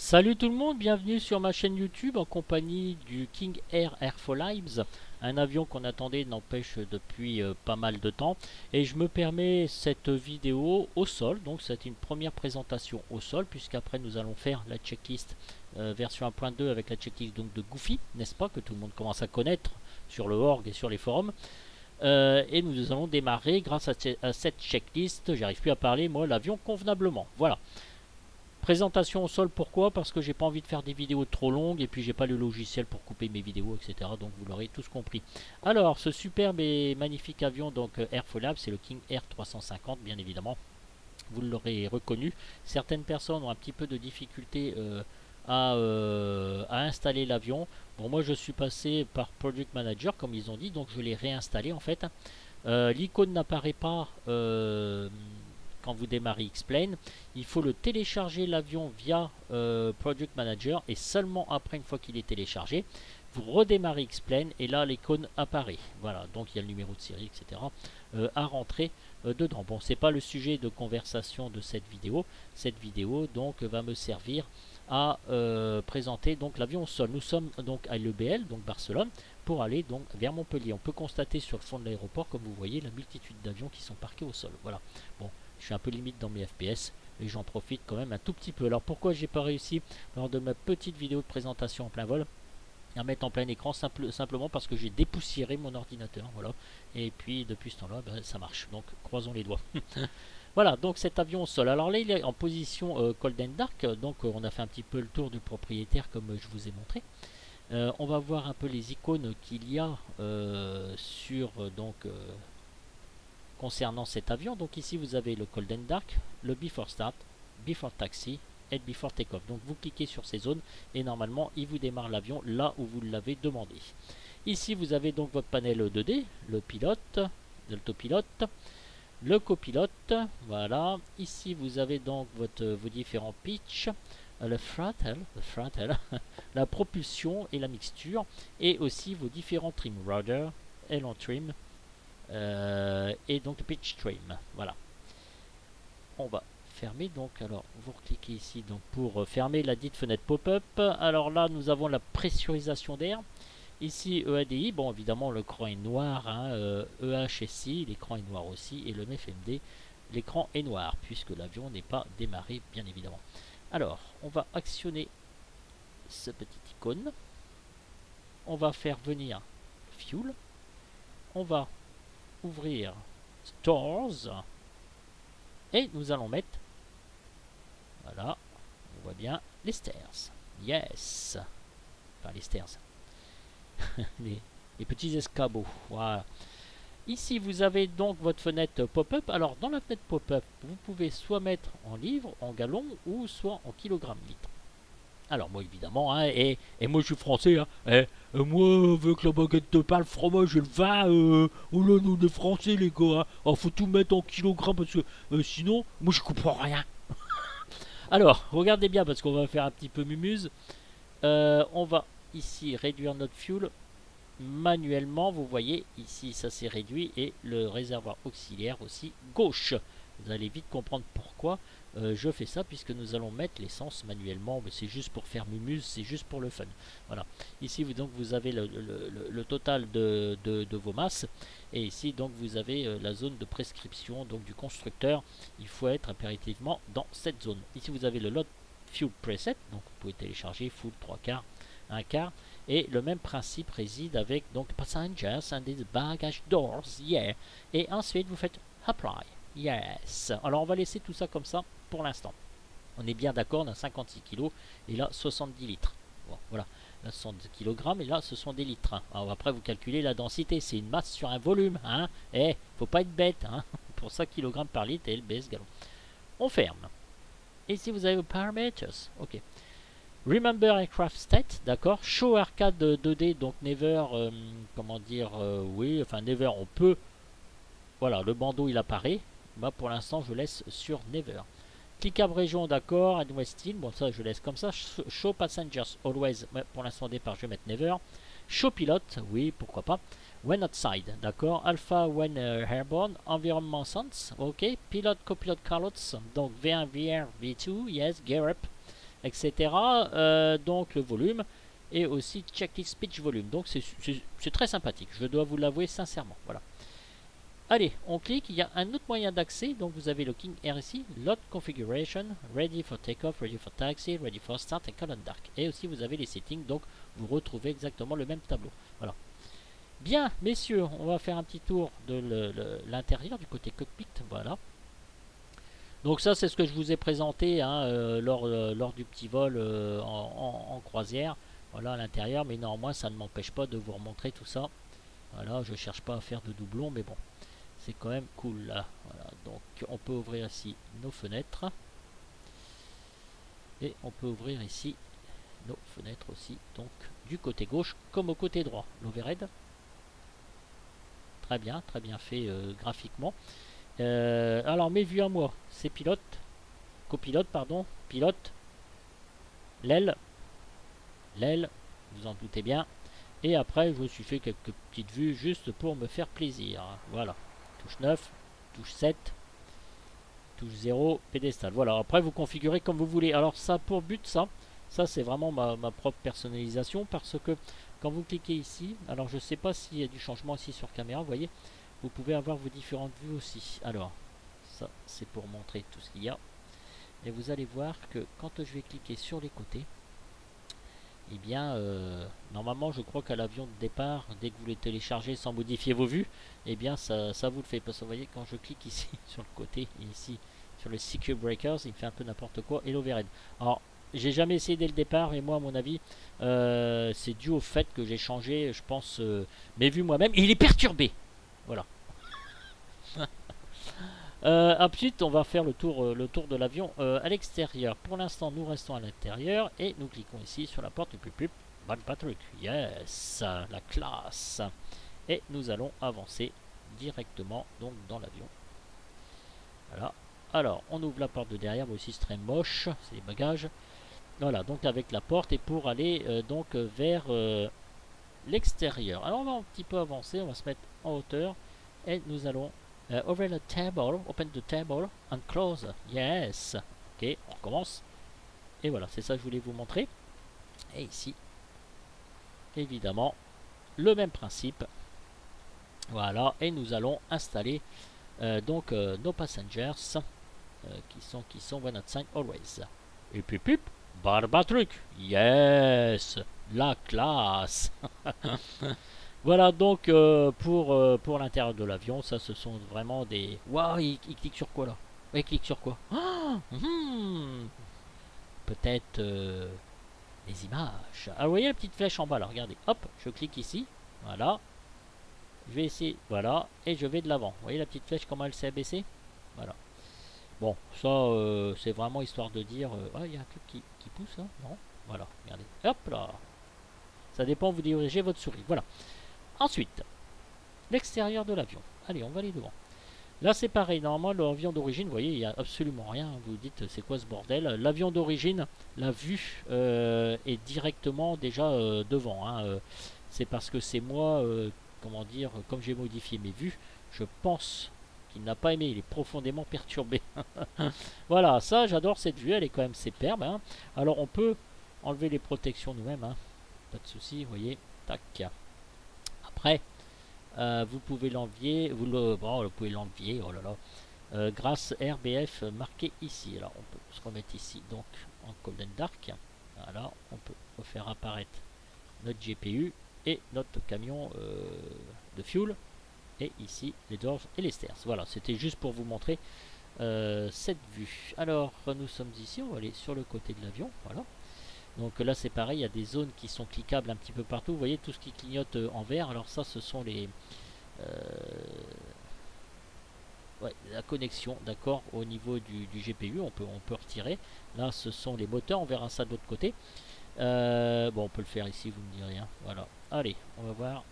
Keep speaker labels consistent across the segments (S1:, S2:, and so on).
S1: Salut tout le monde, bienvenue sur ma chaîne YouTube en compagnie du King Air Airfolives, un avion qu'on attendait n'empêche depuis pas mal de temps. Et je me permets cette vidéo au sol, donc c'est une première présentation au sol, puisqu'après nous allons faire la checklist version 1.2 avec la checklist donc de Goofy, n'est-ce pas, que tout le monde commence à connaître sur le org et sur les forums. Et nous allons démarrer grâce à cette checklist, j'arrive plus à parler moi, l'avion convenablement. Voilà. Présentation au sol, pourquoi? Parce que j'ai pas envie de faire des vidéos trop longues et puis j'ai pas le logiciel pour couper mes vidéos, etc. Donc vous l'aurez tous compris. Alors, ce superbe et magnifique avion, donc Airfolab, c'est le King Air 350, bien évidemment. Vous l'aurez reconnu. Certaines personnes ont un petit peu de difficulté à installer l'avion. Bon, moi je suis passé par Project Manager, comme ils ont dit, donc je l'ai réinstallé en fait. L'icône n'apparaît pas quand vous démarrez X-Plane. Il faut le télécharger l'avion via Project Manager et seulement après, une fois qu'il est téléchargé, vous redémarrez X-Plane et là l'icône apparaît. Voilà, donc il y a le numéro de série, etc. À rentrer dedans. Bon, c'est pas le sujet de conversation de cette vidéo. Cette vidéo donc va me servir à présenter donc l'avion au sol. Nous sommes donc à l'EBL, donc Barcelone, pour aller donc vers Montpellier. On peut constater sur le fond de l'aéroport, comme vous voyez, la multitude d'avions qui sont parqués au sol. Voilà. Bon, je suis un peu limite dans mes FPS et j'en profite quand même un tout petit peu. Alors pourquoi j'ai pas réussi lors de ma petite vidéo de présentation en plein vol à mettre en plein écran? Simplement parce que j'ai dépoussiéré mon ordinateur, voilà. Et puis depuis ce temps-là, ben, ça marche. Donc croisons les doigts. Voilà, donc cet avion au sol. Alors là, il est en position cold and dark. Donc on a fait un petit peu le tour du propriétaire comme je vous ai montré. On va voir un peu les icônes qu'il y a sur concernant cet avion. Donc ici vous avez le cold and dark, le before start, before taxi et before takeoff. Donc vous cliquez sur ces zones et normalement il vous démarre l'avion là où vous l'avez demandé. Ici vous avez donc votre panel 2D, le pilote, l'autopilote, le copilote, voilà. Ici vous avez donc vos différents pitchs, le throttle, la propulsion et la mixture, et aussi vos différents trims, rudder, aileron trim, et donc le pitch trim. Voilà. On va fermer donc. Alors vous cliquez ici donc pour fermer la dite fenêtre pop-up. Alors là nous avons la pressurisation d'air. Ici EADI, bon évidemment l'écran est noir, hein, EHSI, l'écran est noir aussi, et le FMD, l'écran est noir, puisque l'avion n'est pas démarré bien évidemment. Alors, on va actionner ce petit icône, on va faire venir Fuel, on va ouvrir Stores, et nous allons mettre, voilà, on voit bien, les stairs, yes, enfin les stairs, les petits escabeaux, voilà. Ici vous avez donc votre fenêtre pop-up. Alors dans la fenêtre pop-up, vous pouvez soit mettre en livres, en gallons ou soit en kilogrammes litres. Alors moi évidemment, hein, et moi je suis français, hein, moi avec la baguette de pain, le fromage et le vin, oh là nous les français les gars, hein. Alors faut tout mettre en kilogrammes parce que sinon, moi je comprends rien. Alors regardez bien parce qu'on va faire un petit peu mumuse. On va ici réduire notre fuel manuellement. Vous voyez ici ça s'est réduit et le réservoir auxiliaire aussi gauche. Vous allez vite comprendre pourquoi je fais ça, puisque nous allons mettre l'essence manuellement, mais c'est juste pour faire mumuse, c'est juste pour le fun. Voilà, ici donc vous avez le total de vos masses, et ici donc vous avez la zone de prescription donc du constructeur. Il faut être impérativement dans cette zone. Ici vous avez le load fuel preset, donc vous pouvez télécharger full 3/4, 1/4. Et le même principe réside avec donc passengers and the baggage doors, yeah. Et ensuite vous faites apply, yes. Alors on va laisser tout ça comme ça pour l'instant. On est bien d'accord, on a 56 kg et là 70 litres. Bon, voilà, là ce sont des kg et là ce sont des litres. Alors après vous calculez la densité, c'est une masse sur un volume, hein. Eh, faut pas être bête, hein. Pour ça kg par litre et LBS gallon. On ferme. Et ici vous avez vos parameters, ok. Remember Aircraft State, d'accord. Show arcade 2D, donc Never, comment dire, oui, enfin Never, on peut, voilà, le bandeau il apparaît. Moi pour l'instant je laisse sur Never. Clickable région, d'accord. And Westin, bon ça je laisse comme ça. Show Passengers Always, pour l'instant au départ je vais mettre Never. Show Pilot, oui, pourquoi pas. When outside, d'accord. Alpha when airborne. Environment sense, ok. Pilot, copilot, Carlots, donc V1, VR, V2, yes, gear up. etc. Donc le volume et aussi checklist speech volume. Donc c'est très sympathique, je dois vous l'avouer sincèrement. Voilà. Allez, on clique, il y a un autre moyen d'accès, donc vous avez le King Air ici, Load Configuration, Ready for Takeoff, Ready for Taxi, Ready for Start et Color Dark. Et aussi vous avez les settings, donc vous retrouvez exactement le même tableau. Voilà. Bien, messieurs, on va faire un petit tour de l'intérieur du côté cockpit, voilà. Donc ça c'est ce que je vous ai présenté hein, lors du petit vol en croisière, voilà à l'intérieur, mais néanmoins ça ne m'empêche pas de vous remontrer tout ça. Voilà, je cherche pas à faire de doublons, mais bon. C'est quand même cool là. Voilà, donc on peut ouvrir ici nos fenêtres. Et on peut ouvrir ici nos fenêtres aussi. Donc du côté gauche comme au côté droit. L'overhead. Très bien fait graphiquement. Alors mes vues à moi, c'est pilote. Copilote, pardon. Pilote. L'aile. L'aile. Vous en doutez bien. Et après je me suis fait quelques petites vues juste pour me faire plaisir. Voilà. Touche 9, touche 7, touche 0, pédestal. Voilà, après vous configurez comme vous voulez. Alors ça pour but, ça c'est vraiment ma propre personnalisation parce que quand vous cliquez ici, alors je sais pas s'il y a du changement ici sur caméra, vous voyez, vous pouvez avoir vos différentes vues aussi. Alors, ça c'est pour montrer tout ce qu'il y a. Et vous allez voir que quand je vais cliquer sur les côtés, eh bien, normalement, je crois qu'à l'avion de départ, dès que vous les téléchargez sans modifier vos vues, eh bien, ça vous le fait. Parce que vous voyez, quand je clique ici sur le côté, et ici sur le Secure Breakers, il fait un peu n'importe quoi, et l'overhead. Alors, j'ai jamais essayé dès le départ, et moi, à mon avis, c'est dû au fait que j'ai changé, je pense, mes vues moi-même, et il est perturbé. Voilà. Ensuite, on va faire le tour de l'avion à l'extérieur. Pour l'instant, nous restons à l'intérieur et nous cliquons ici sur la porte du pup. Bon truc. Yes, la classe. Et nous allons avancer directement donc dans l'avion. Voilà. Alors, on ouvre la porte de derrière, mais aussi c'est très moche, c'est les bagages. Voilà, donc avec la porte et pour aller donc vers l'extérieur. Alors, on va un petit peu avancer, on va se mettre en hauteur et nous allons over the table, open the table and close. Yes. Ok, on recommence. Et voilà, c'est ça que je voulais vous montrer. Et ici, évidemment, le même principe. Voilà, et nous allons installer donc nos passengers qui sont one at sign always. Et puis, barbatruc. Yes, la classe. Voilà donc pour l'intérieur de l'avion, ça ce sont vraiment des... Waouh, il clique sur quoi là? Il clique sur quoi? Peut-être les images. Ah, vous voyez la petite flèche en bas là, regardez. Hop, je clique ici. Voilà. Je vais essayer, voilà, et je vais de l'avant. Vous voyez la petite flèche, comment elle s'est abaissée? Voilà. Bon, ça c'est vraiment histoire de dire... ah, il y a un truc qui pousse là? Non? Voilà, regardez. Hop là. Ça dépend, vous dirigez votre souris. Voilà. Ensuite, l'extérieur de l'avion. Allez, on va aller devant. Là, c'est pareil. Normalement, l'avion d'origine, vous voyez, il n'y a absolument rien. Vous dites, c'est quoi ce bordel? L'avion d'origine, la vue est directement déjà devant. Hein. C'est parce que c'est moi, comment dire, comme j'ai modifié mes vues, je pense qu'il n'a pas aimé. Il est profondément perturbé. Voilà, ça, j'adore cette vue. Elle est quand même superbe. Hein. Alors, on peut enlever les protections nous-mêmes. Hein. Pas de souci, vous voyez. Tac. Après, vous pouvez l'enlever, vous pouvez l'enlever, oh là là, grâce RBF marqué ici. Alors on peut se remettre ici donc en Golden Dark. Voilà, on peut refaire apparaître notre GPU et notre camion de fuel. Et ici les doors et les stairs. Voilà, c'était juste pour vous montrer cette vue. Alors nous sommes ici, on va aller sur le côté de l'avion. Voilà. Donc là c'est pareil, il y a des zones qui sont cliquables un petit peu partout. Vous voyez tout ce qui clignote en vert. Alors ça ce sont les la connexion, d'accord, au niveau du GPU. On peut retirer. Là ce sont les moteurs, on verra ça de l'autre côté. Bon on peut le faire ici, vous me direz. Hein. Voilà. Allez, on va voir.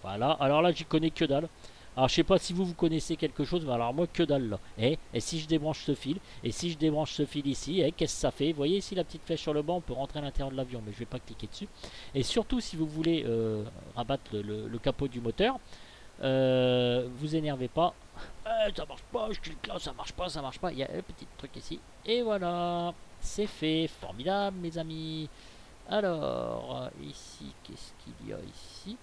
S1: Voilà, alors là j'y connais que dalle. Alors je sais pas si vous connaissez quelque chose, mais alors moi que dalle là. Et si je débranche ce fil, et si je débranche ce fil ici, qu'est-ce que ça fait? Vous voyez ici la petite flèche sur le banc, on peut rentrer à l'intérieur de l'avion, mais je vais pas cliquer dessus. Et surtout si vous voulez rabattre le capot du moteur, vous énervez pas. Ça marche pas, je clique là, ça marche pas, il y a un petit truc ici. Et voilà, c'est fait. Formidable, mes amis. Alors, ici, qu'est-ce qu'il y a ici?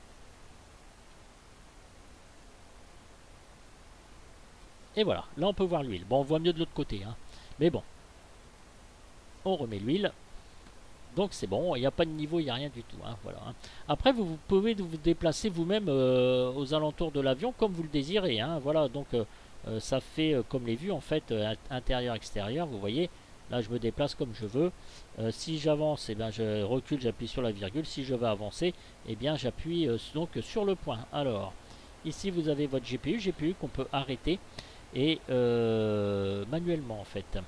S1: Et voilà, là on peut voir l'huile. Bon, on voit mieux de l'autre côté, hein. Mais bon, on remet l'huile. Donc c'est bon, il n'y a pas de niveau, il n'y a rien du tout, hein, voilà, hein. Après, vous pouvez vous déplacer vous-même aux alentours de l'avion comme vous le désirez, hein, voilà. Donc ça fait comme les vues, en fait, intérieur-extérieur, vous voyez. Là, je me déplace comme je veux. Si j'avance, eh bien, je recule, j'appuie sur la virgule. Si je veux avancer, eh bien, j'appuie donc sur le point. Alors, ici, vous avez votre GPU qu'on peut arrêter et manuellement, en fait.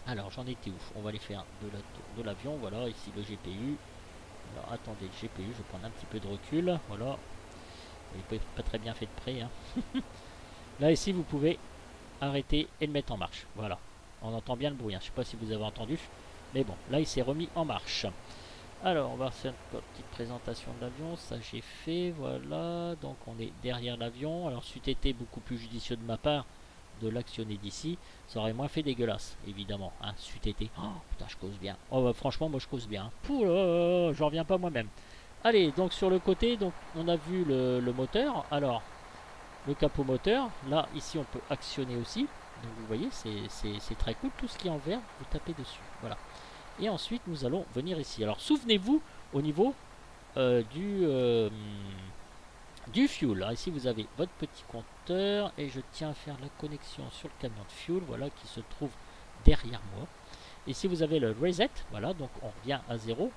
S1: Alors, j'en étais où? On va aller faire de l'avion. Voilà, ici le GPU. Alors, attendez, le GPU, je vais prendre un petit peu de recul. Voilà. Il n'est pas très bien fait de près, hein. Là, ici, vous pouvez arrêter et le mettre en marche. Voilà. On entend bien le bruit, hein. Je ne sais pas si vous avez entendu. Mais bon, là, il s'est remis en marche. Alors, on va faire une petite présentation de l'avion. Ça, j'ai fait. Voilà. Donc, on est derrière l'avion. Alors, c'eût été beaucoup plus judicieux de ma part de l'actionner d'ici. Ça aurait moins fait dégueulasse, évidemment. Hein, c'eût été. Oh, putain, je cause bien. Oh, bah, franchement, moi, je cause bien. Pouh, j'en reviens pas moi-même. Allez, donc, sur le côté, donc, on a vu le moteur. Alors, le capot moteur. Là, ici, on peut actionner aussi. Donc, vous voyez, c'est très cool. Tout ce qui est en vert, vous tapez dessus. Voilà. Et ensuite, nous allons venir ici. Alors, souvenez-vous, au niveau du fuel. Alors, ici, vous avez votre petit compteur. Et je tiens à faire la connexion sur le camion de fuel. Voilà, qui se trouve derrière moi. Ici, vous avez le reset. Voilà, donc on revient à 0.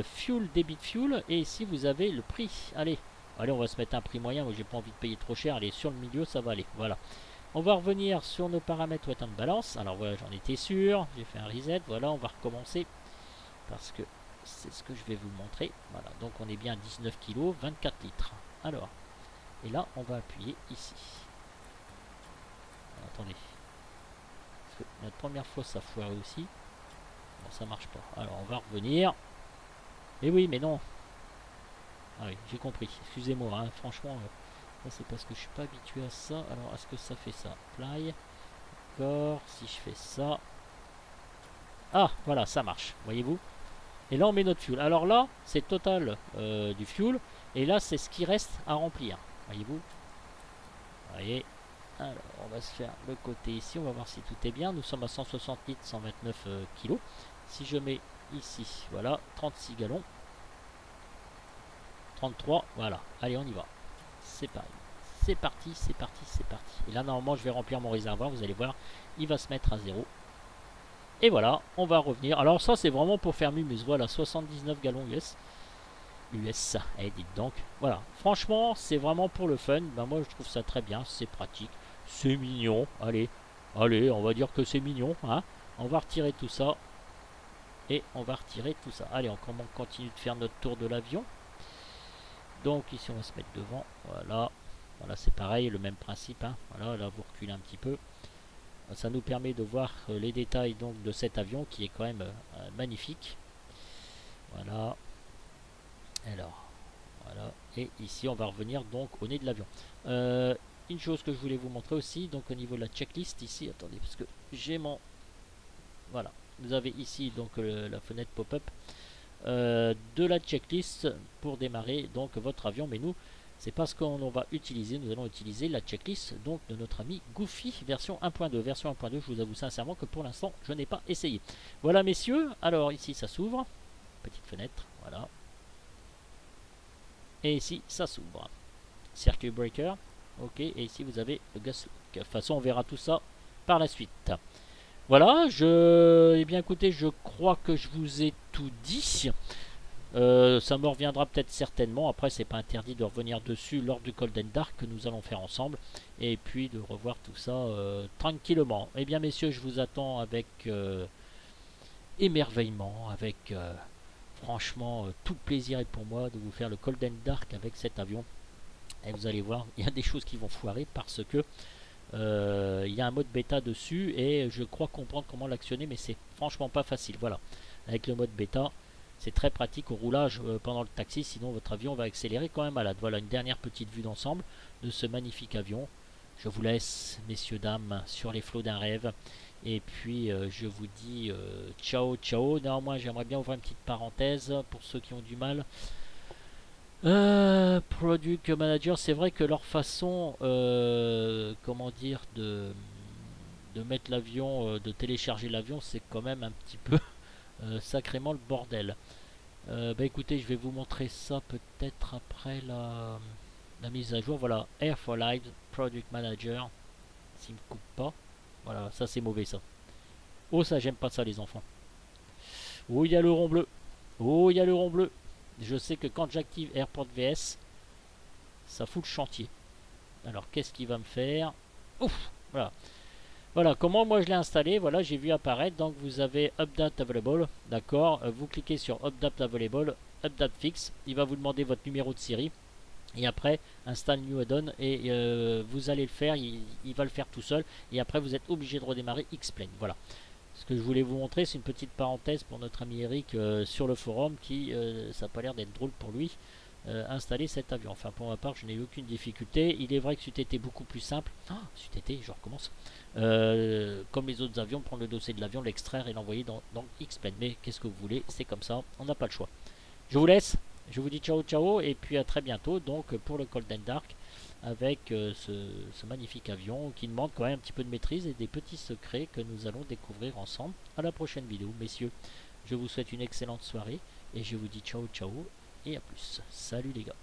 S1: Fuel, débit de fuel. Et ici, vous avez le prix. Allez, on va se mettre un prix moyen. Moi, j'ai pas envie de payer trop cher. Allez, sur le milieu, ça va aller. Voilà. On va revenir sur nos paramètres wet and balance. Alors voilà, j'en étais sûr. J'ai fait un reset. Voilà, on va recommencer. Parce que c'est ce que je vais vous montrer. Voilà, donc on est bien à 19 kg, 24 litres. Alors, et là, on va appuyer ici. Alors, attendez. Parce que la première fois, ça foirait aussi. Bon, ça marche pas. Alors, on va revenir. Mais oui, mais non. Ah oui, j'ai compris. Excusez-moi, hein, franchement... c'est parce que je suis pas habitué à ça. Alors, est-ce que ça fait ça? Apply. D'accord. Si je fais ça. Ah, voilà, ça marche. Voyez-vous? Et là, on met notre fuel. Alors là, c'est total du fuel. Et là, c'est ce qui reste à remplir. Voyez-vous? Voyez. Alors, on va se faire le côté ici. On va voir si tout est bien. Nous sommes à 160 litres, 129 kg. Si je mets ici, voilà, 36 gallons. 33, voilà. Allez, on y va. C'est pareil. C'est parti, c'est parti, c'est parti. Et là, normalement, je vais remplir mon réservoir. Vous allez voir, il va se mettre à 0. Et voilà, on va revenir. Alors ça, c'est vraiment pour faire mumuse. Voilà, 79 gallons US. US, dites donc. Voilà, franchement, c'est vraiment pour le fun. Ben, moi, je trouve ça très bien. C'est pratique. C'est mignon. Allez, on va dire que c'est mignon, hein. On va retirer tout ça. Et on va retirer tout ça. Allez, on continue de faire notre tour de l'avion. Donc ici on va se mettre devant, voilà, c'est pareil, le même principe, hein. Voilà, là vous reculez un petit peu, ça nous permet de voir les détails donc de cet avion qui est quand même magnifique. Voilà, alors, voilà, et ici on va revenir donc au nez de l'avion. Une chose que je voulais vous montrer aussi, donc au niveau de la checklist ici, attendez, parce que j'ai mon, voilà, vous avez ici donc la fenêtre pop-up. De la checklist pour démarrer donc votre avion, mais nous c'est pas ce qu'on va utiliser. Nous allons utiliser la checklist donc de notre ami Goofy version 1.2. Version 1.2, je vous avoue sincèrement que pour l'instant je n'ai pas essayé. Voilà messieurs, alors ici ça s'ouvre, petite fenêtre, voilà, et ici ça s'ouvre, circuit breaker, ok, et ici vous avez le gas lock. De toute façon on verra tout ça par la suite. Voilà, eh bien écoutez, je crois que je vous ai tout dit. Ça me reviendra peut-être certainement. Après, c'est pas interdit de revenir dessus lors du Cold and Dark que nous allons faire ensemble. Et puis de revoir tout ça tranquillement. Eh bien messieurs, je vous attends avec émerveillement, avec franchement tout le plaisir est pour moi de vous faire le Cold and Dark avec cet avion. Et vous allez voir, il y a des choses qui vont foirer parce que il y a un mode bêta dessus et je crois comprendre comment l'actionner, mais c'est franchement pas facile. Voilà, avec le mode bêta c'est très pratique au roulage pendant le taxi, sinon votre avion va accélérer quand même malade. Voilà une dernière petite vue d'ensemble de ce magnifique avion. Je vous laisse messieurs dames sur les flots d'un rêve Et puis je vous dis ciao ciao. Néanmoins j'aimerais bien ouvrir une petite parenthèse pour ceux qui ont du mal. Product Manager, c'est vrai que leur façon, comment dire, de mettre l'avion, de télécharger l'avion, c'est quand même un petit peu sacrément le bordel. Bah écoutez, je vais vous montrer ça peut-être après la mise à jour. Voilà, Air for Live Product Manager. S'il me coupe pas. Voilà, ça c'est mauvais ça. Oh ça j'aime pas ça les enfants. Oh il y a le rond bleu. Oh il y a le rond bleu. Je sais que quand j'active Airport VS, ça fout le chantier. Alors qu'est-ce qu'il va me faire? Ouf, voilà. Voilà comment moi je l'ai installé. Voilà, j'ai vu apparaître. Donc vous avez Update Available. D'accord. Vous cliquez sur Update Available, Update Fix. Il va vous demander votre numéro de série. Et après, install New Add-on. Et vous allez le faire. Il va le faire tout seul. Et après, vous êtes obligé de redémarrer Xplane. Voilà. Ce que je voulais vous montrer, c'est une petite parenthèse pour notre ami Eric sur le forum qui, ça n'a pas l'air d'être drôle pour lui, installer cet avion. Enfin, pour ma part, je n'ai eu aucune difficulté. Il est vrai que c'eût été beaucoup plus simple. Ah, c'eût été, je recommence. Comme les autres avions, prendre le dossier de l'avion, l'extraire et l'envoyer dans Xplane. Mais qu'est-ce que vous voulez, c'est comme ça, on n'a pas le choix. Je vous laisse, je vous dis ciao ciao et puis à très bientôt donc pour le Cold and Dark avec ce magnifique avion qui demande quand même un petit peu de maîtrise et des petits secrets que nous allons découvrir ensemble à la prochaine vidéo. Messieurs, je vous souhaite une excellente soirée et je vous dis ciao ciao et à plus. Salut les gars.